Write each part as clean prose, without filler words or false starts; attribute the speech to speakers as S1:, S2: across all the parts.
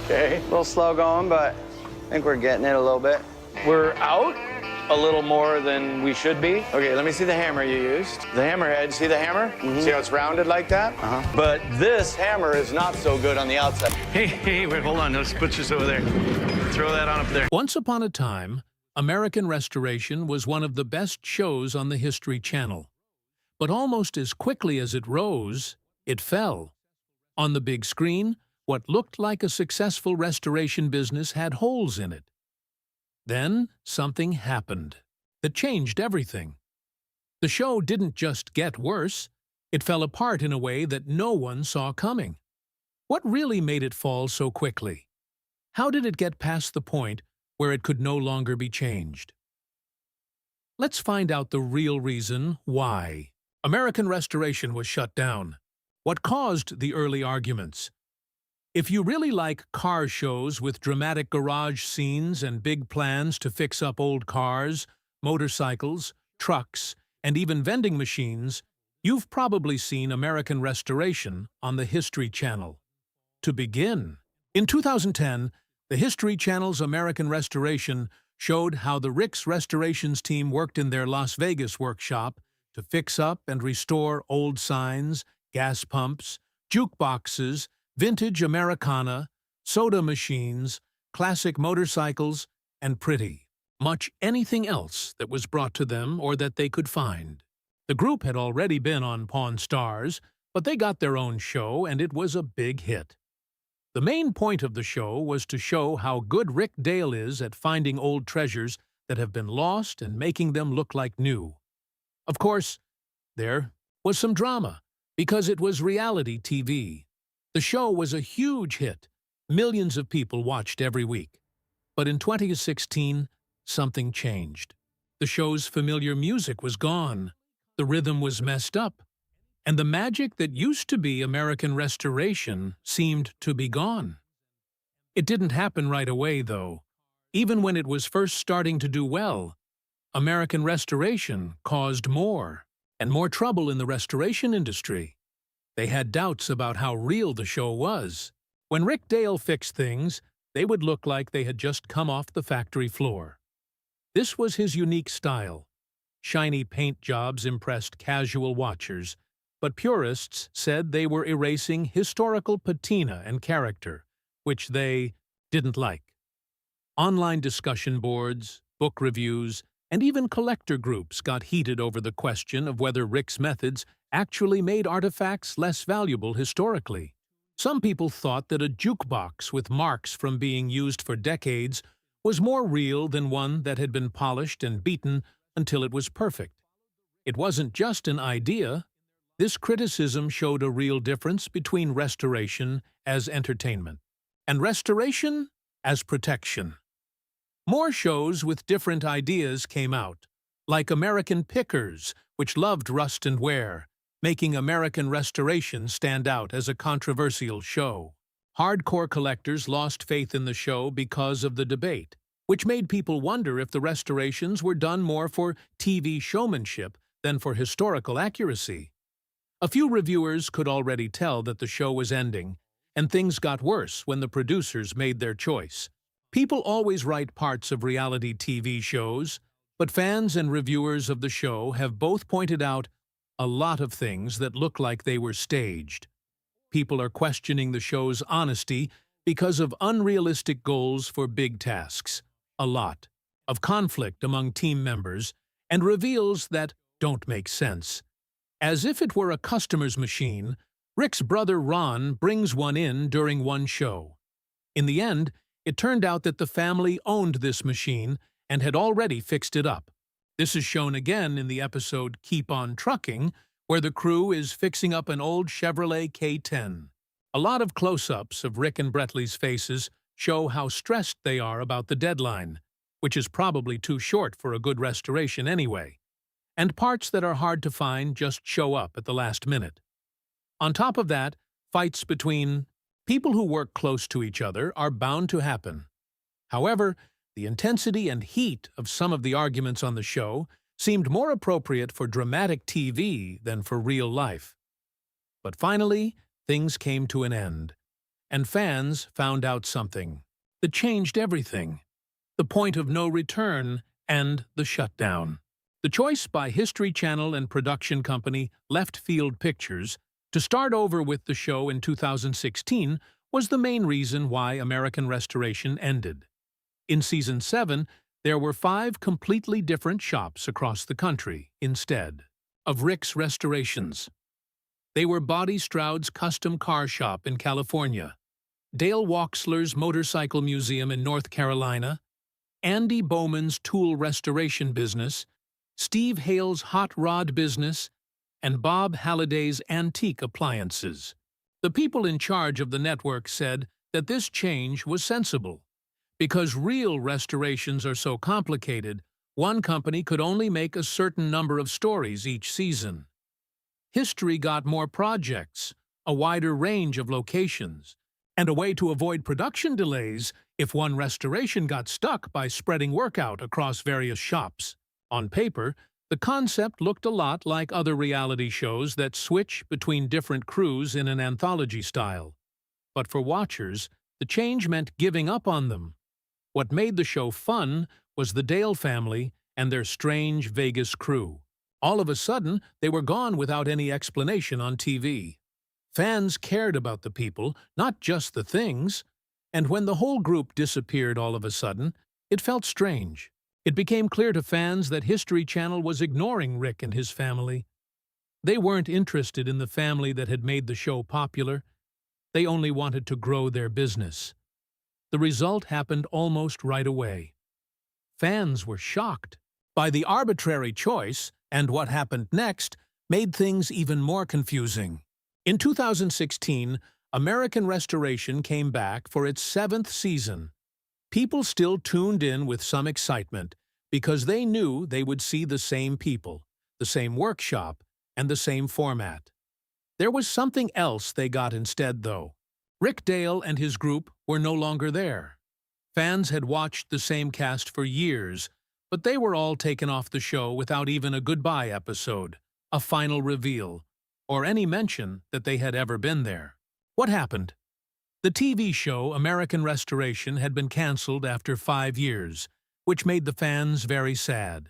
S1: Okay.
S2: A little slow going, but I think we're getting it a little bit.
S1: We're out a little more than we should be. Okay, let me see the hammer you used. The hammerhead, see the hammer? See how it's rounded like that? But this hammer is not so good on the outside.
S3: Hey, wait, hold on. Let's put this over there. Throw that on up there.
S4: Once upon a time, American Restoration was one of the best shows on the History Channel. But almost as quickly as it rose, it fell. On the big screen, what looked like a successful restoration business had holes in it. Then something happened that changed everything. The show didn't just get worse, it fell apart in a way that no one saw coming. What really made it fall so quickly? How did it get past the point where it could no longer be changed? Let's find out the real reason why American Restoration was shut down. What caused the early arguments? If you really like car shows with dramatic garage scenes and big plans to fix up old cars, motorcycles, trucks, and even vending machines, you've probably seen American Restoration on the History Channel. To begin, in 2010, the History Channel's American Restoration showed how the Rick's Restorations team worked in their Las Vegas workshop to fix up and restore old signs, gas pumps, jukeboxes, vintage Americana, soda machines, classic motorcycles, and pretty much anything else that was brought to them or that they could find. The group had already been on Pawn Stars, but they got their own show and it was a big hit. The main point of the show was to show how good Rick Dale is at finding old treasures that have been lost and making them look like new. Of course, there was some drama, because it was reality TV. The show was a huge hit. Millions of people watched every week. But in 2016, something changed. The show's familiar music was gone. The rhythm was messed up. And the magic that used to be American Restoration seemed to be gone. It didn't happen right away, though. Even when it was first starting to do well, American Restoration caused more and more trouble in the restoration industry. They had doubts about how real the show was. When Rick Dale fixed things, they would look like they had just come off the factory floor. This was his unique style. Shiny paint jobs impressed casual watchers, but purists said they were erasing historical patina and character, which they didn't like. Online discussion boards, book reviews, and even collector groups got heated over the question of whether Rick's methods actually made artifacts less valuable historically. Some people thought that a jukebox with marks from being used for decades was more real than one that had been polished and beaten until it was perfect. It wasn't just an idea. This criticism showed a real difference between restoration as entertainment and restoration as protection. More shows with different ideas came out, like American Pickers, which loved rust and wear, making American Restoration stand out as a controversial show. Hardcore collectors lost faith in the show because of the debate, which made people wonder if the restorations were done more for TV showmanship than for historical accuracy. A few reviewers could already tell that the show was ending, and things got worse when the producers made their choice. People always write parts of reality TV shows, but fans and reviewers of the show have both pointed out a lot of things that look like they were staged. People are questioning the show's honesty because of unrealistic goals for big tasks, a lot of conflict among team members, and reveals that don't make sense. As if it were a customer's machine, Rick's brother Ron brings one in during one show. In the end, it turned out that the family owned this machine and had already fixed it up. This is shown again in the episode Keep On Trucking, where the crew is fixing up an old Chevrolet K10. A lot of close-ups of Rick and Bretley's faces show how stressed they are about the deadline, which is probably too short for a good restoration anyway. And parts that are hard to find just show up at the last minute. On top of that, fights between people who work close to each other are bound to happen. However, the intensity and heat of some of the arguments on the show seemed more appropriate for dramatic TV than for real life. But finally, things came to an end, and fans found out something that changed everything: the point of no return and the shutdown. The choice by History Channel and production company Left Field Pictures to start over with the show in 2016 was the main reason why American Restoration ended. In Season 7, there were 5 completely different shops across the country instead of Rick's restorations. They were Body Stroud's custom car shop in California, Dale Wachsler's motorcycle museum in North Carolina, Andy Bowman's tool restoration business, Steve Hale's hot rod business, and Bob Halliday's antique appliances. The people in charge of the network said that this change was sensible. Because real restorations are so complicated, one company could only make a certain number of stories each season. History got more projects, a wider range of locations, and a way to avoid production delays if one restoration got stuck by spreading work out across various shops. On paper, the concept looked a lot like other reality shows that switch between different crews in an anthology style. But for watchers, the change meant giving up on them. What made the show fun was the Dale family and their strange Vegas crew. All of a sudden, they were gone without any explanation on TV. Fans cared about the people, not just the things, and when the whole group disappeared all of a sudden, it felt strange. It became clear to fans that History Channel was ignoring Rick and his family. They weren't interested in the family that had made the show popular. They only wanted to grow their business. The result happened almost right away. Fans were shocked by the arbitrary choice, and what happened next made things even more confusing. In 2016, American Restoration came back for its 7th season. People still tuned in with some excitement because they knew they would see the same people, the same workshop, and the same format. There was something else they got instead, though. Rick Dale and his group were no longer there. Fans had watched the same cast for years, but they were all taken off the show without even a goodbye episode, a final reveal, or any mention that they had ever been there. What happened? The TV show American Restoration had been canceled after 5 years, which made the fans very sad.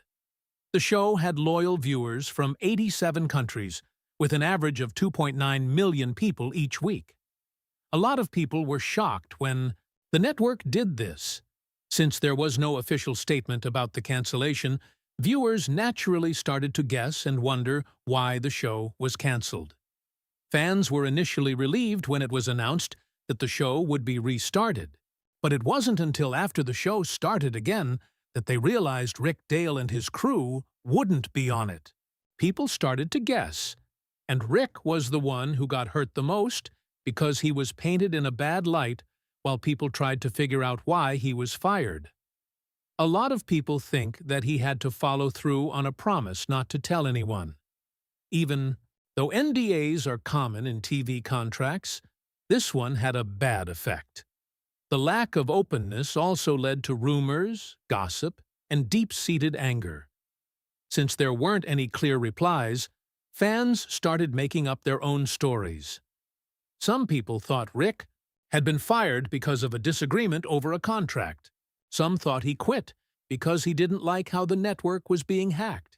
S4: The show had loyal viewers from 87 countries, with an average of 2.9 million people each week. A lot of people were shocked when the network did this. Since there was no official statement about the cancellation, viewers naturally started to guess and wonder why the show was canceled. Fans were initially relieved when it was announced that the show would be restarted, but it wasn't until after the show started again that they realized Rick Dale and his crew wouldn't be on it. People started to guess, and Rick was the one who got hurt the most because he was painted in a bad light while people tried to figure out why he was fired. A lot of people think that he had to follow through on a promise not to tell anyone. Even though NDAs are common in TV contracts, this one had a bad effect. The lack of openness also led to rumors, gossip, and deep-seated anger. Since there weren't any clear replies, fans started making up their own stories. Some people thought Rick had been fired because of a disagreement over a contract. Some thought he quit because he didn't like how the network was being hacked.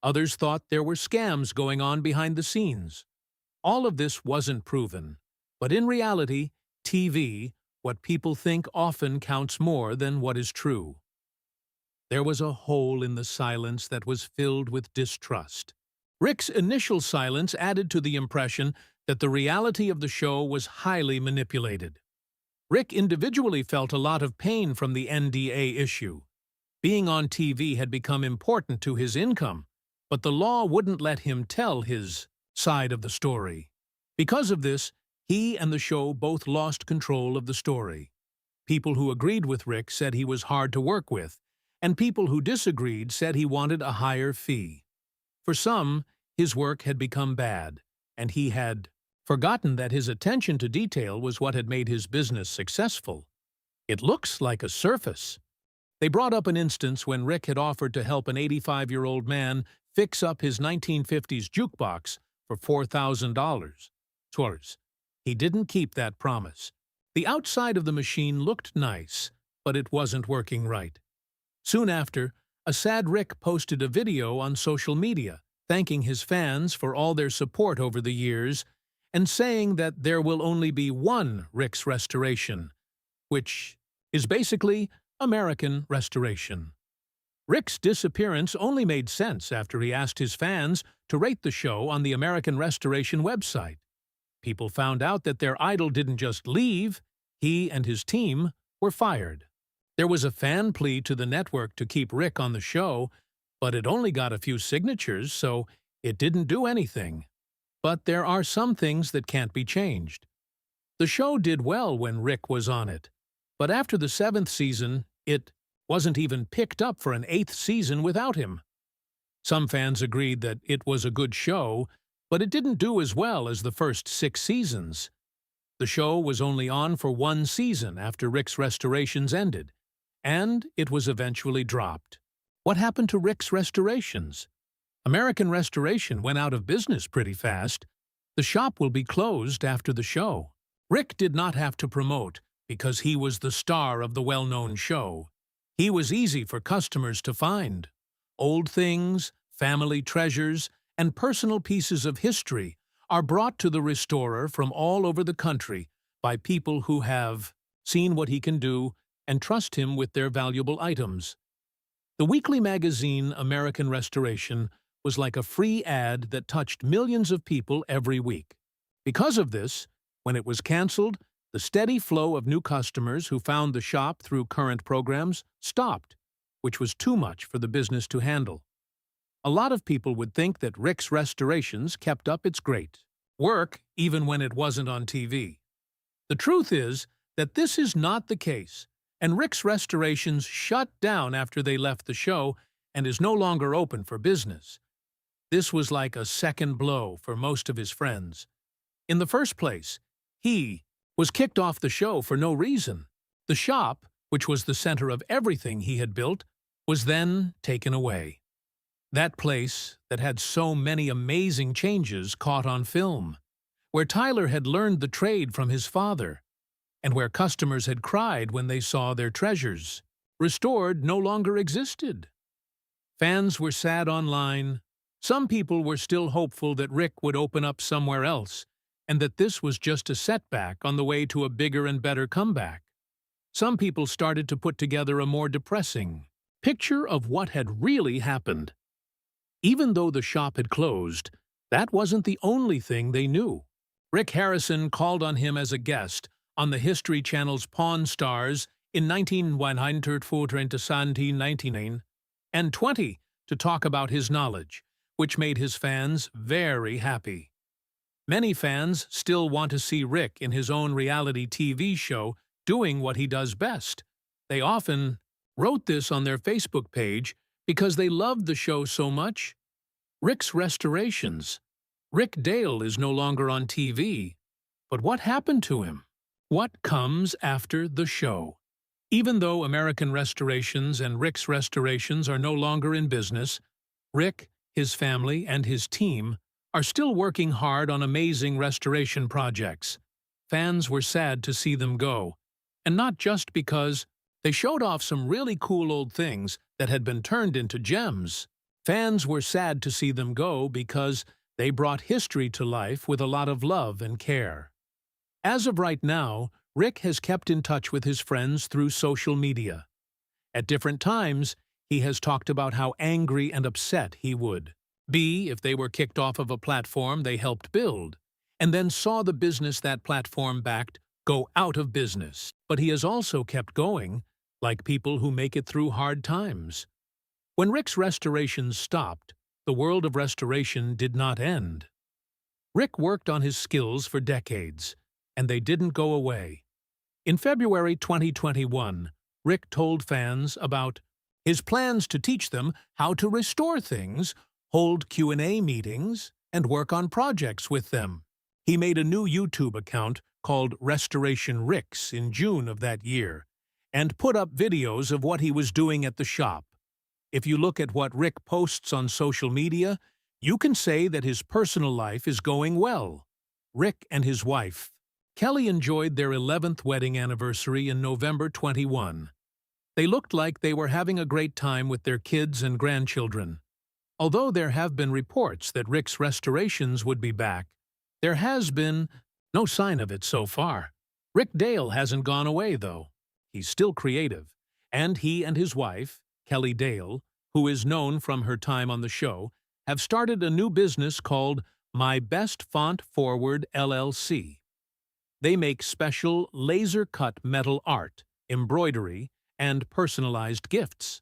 S4: Others thought there were scams going on behind the scenes. All of this wasn't proven, but in reality, TV, what people think often counts more than what is true. There was a hole in the silence that was filled with distrust. Rick's initial silence added to the impression that the reality of the show was highly manipulated. Rick individually felt a lot of pain from the NDA issue. Being on TV had become important to his income, but the law wouldn't let him tell his side of the story. Because of this, he and the show both lost control of the story. People who agreed with Rick said he was hard to work with, and people who disagreed said he wanted a higher fee. For some, his work had become bad, and he had forgotten that his attention to detail was what had made his business successful. It looks like a surface. They brought up an instance when Rick had offered to help an 85-year-old man fix up his 1950s jukebox for $4,000. He didn't keep that promise. The outside of the machine looked nice, but it wasn't working right. Soon after, a sad Rick posted a video on social media, thanking his fans for all their support over the years and saying that there will only be one Rick's Restoration, which is basically American Restoration. Rick's disappearance only made sense after he asked his fans to rate the show on the American Restoration website. People found out that their idol didn't just leave, he and his team were fired. There was a fan plea to the network to keep Rick on the show, but it only got a few signatures, so it didn't do anything. But there are some things that can't be changed. The show did well when Rick was on it, but after the 7th season, it wasn't even picked up for an 8th season without him. Some fans agreed that it was a good show, but it didn't do as well as the first 6 seasons. The show was only on for 1 season after Rick's Restorations ended, and it was eventually dropped. What happened to Rick's Restorations? American Restoration went out of business pretty fast. The shop will be closed after the show. Rick did not have to promote because he was the star of the well-known show. He was easy for customers to find. Old things, family treasures, and personal pieces of history are brought to the restorer from all over the country by people who have seen what he can do and trust him with their valuable items. The weekly magazine American Restoration was like a free ad that touched millions of people every week. Because of this, when it was canceled, the steady flow of new customers who found the shop through current programs stopped, which was too much for the business to handle. A lot of people would think that Rick's Restorations kept up its great work even when it wasn't on TV. The truth is that this is not the case, and Rick's Restorations shut down after they left the show and is no longer open for business. This was like a second blow for most of his friends. In the first place, he was kicked off the show for no reason. The shop, which was the center of everything he had built, was then taken away. That place that had so many amazing changes caught on film, where Tyler had learned the trade from his father, and where customers had cried when they saw their treasures restored, no longer existed. Fans were sad online. Some people were still hopeful that Rick would open up somewhere else, and that this was just a setback on the way to a bigger and better comeback. Some people started to put together a more depressing picture of what had really happened. Even though the shop had closed, that wasn't the only thing they knew. Rick Harrison called on him as a guest on the History Channel's Pawn Stars in 1999 and 20 to talk about his knowledge, which made his fans very happy. Many fans still want to see Rick in his own reality TV show doing what he does best. They often wrote this on their Facebook page because they loved the show so much. Rick's Restorations. Rick Dale is no longer on TV. But what happened to him? What comes after the show? Even though American Restorations and Rick's Restorations are no longer in business, Rick, his family, and his team are still working hard on amazing restoration projects. Fans were sad to see them go, and not just because they showed off some really cool old things that had been turned into gems. Fans were sad to see them go because they brought history to life with a lot of love and care. As of right now, Rick has kept in touch with his friends through social media. At different times, he has talked about how angry and upset he would be if they were kicked off of a platform they helped build, and then saw the business that platform backed go out of business. But he has also kept going, like people who make it through hard times. When Rick's Restorations stopped, the world of restoration did not end. Rick worked on his skills for decades, and they didn't go away. In February 2021, Rick told fans about his plans to teach them how to restore things, hold Q&A meetings, and work on projects with them. He made a new YouTube account called Restoration Ricks in June of that year, and put up videos of what he was doing at the shop. If you look at what Rick posts on social media, you can say that his personal life is going well. Rick and his wife, Kelly enjoyed their 11th wedding anniversary in November 21. They looked like they were having a great time with their kids and grandchildren. Although there have been reports that Rick's restorations would be back, there has been no sign of it so far. Rick Dale hasn't gone away, though. He's still creative, and he and his wife, Kelly Dale, who is known from her time on the show, have started a new business called My Best Font Forward LLC. They make special laser-cut metal art, embroidery, and personalized gifts.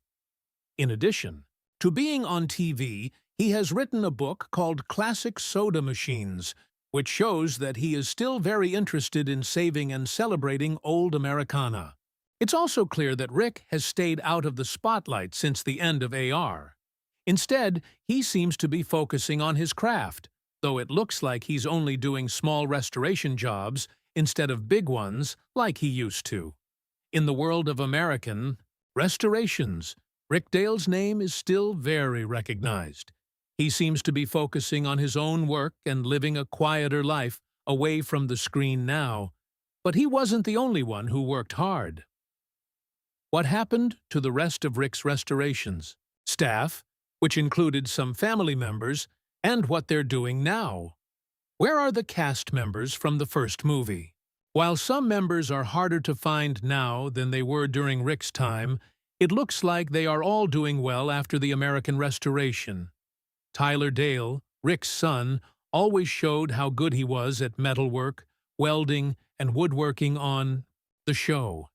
S4: In addition to being on TV, he has written a book called Classic Soda Machines, which shows that he is still very interested in saving and celebrating old Americana. It's also clear that Rick has stayed out of the spotlight since the end of AR. Instead, he seems to be focusing on his craft, though it looks like he's only doing small restoration jobs instead of big ones like he used to. In the world of American restorations, Rick Dale's name is still very recognized. He seems to be focusing on his own work and living a quieter life away from the screen now, but he wasn't the only one who worked hard. What happened to the rest of Rick's restorations? Staff, which included some family members, and what they're doing now. Where are the cast members from the first movie? While some members are harder to find now than they were during Rick's time, it looks like they are all doing well after the American restoration. Tyler Dale, Rick's son, always showed how good he was at metalwork, welding, and woodworking on the show.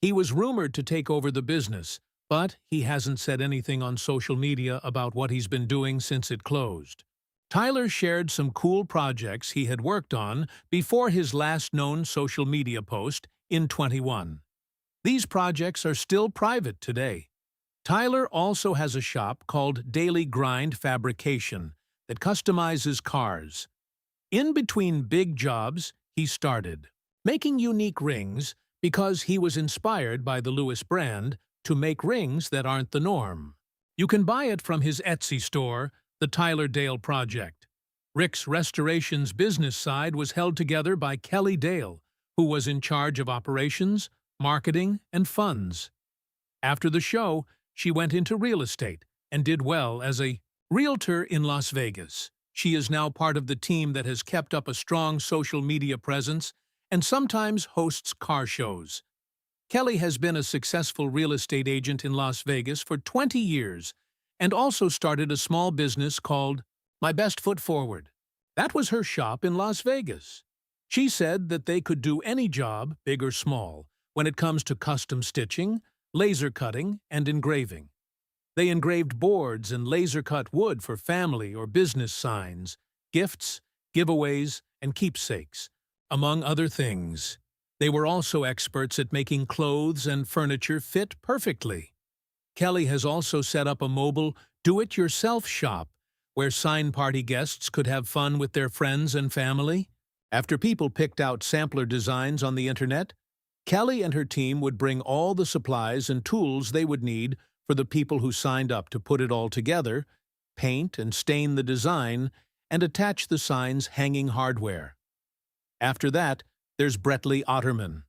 S4: He was rumored to take over the business, but he hasn't said anything on social media about what he's been doing since it closed. Tyler shared some cool projects he had worked on before his last known social media post in 21. These projects are still private today. Tyler also has a shop called Daily Grind Fabrication that customizes cars. In between big jobs, he started making unique rings because he was inspired by the Lewis brand to make rings that aren't the norm. You can buy it from his Etsy store, The Tyler Dale Project. Rick's restorations business side was held together by Kelly Dale, who was in charge of operations, marketing, and funds. After the show, she went into real estate and did well as a realtor in Las Vegas. She is now part of the team that has kept up a strong social media presence and sometimes hosts car shows. Kelly has been a successful real estate agent in Las Vegas for 20 years and also started a small business called My Best Foot Forward. That was her shop in Las Vegas. She said that they could do any job, big or small, when it comes to custom stitching, laser cutting, and engraving. They engraved boards and laser-cut wood for family or business signs, gifts, giveaways, and keepsakes, among other things. They were also experts at making clothes and furniture fit perfectly. Kelly has also set up a mobile do-it-yourself shop where sign party guests could have fun with their friends and family. After people picked out sampler designs on the internet, Kelly and her team would bring all the supplies and tools they would need for the people who signed up to put it all together, paint and stain the design, and attach the sign's hanging hardware. After that, there's Brettley Otterman.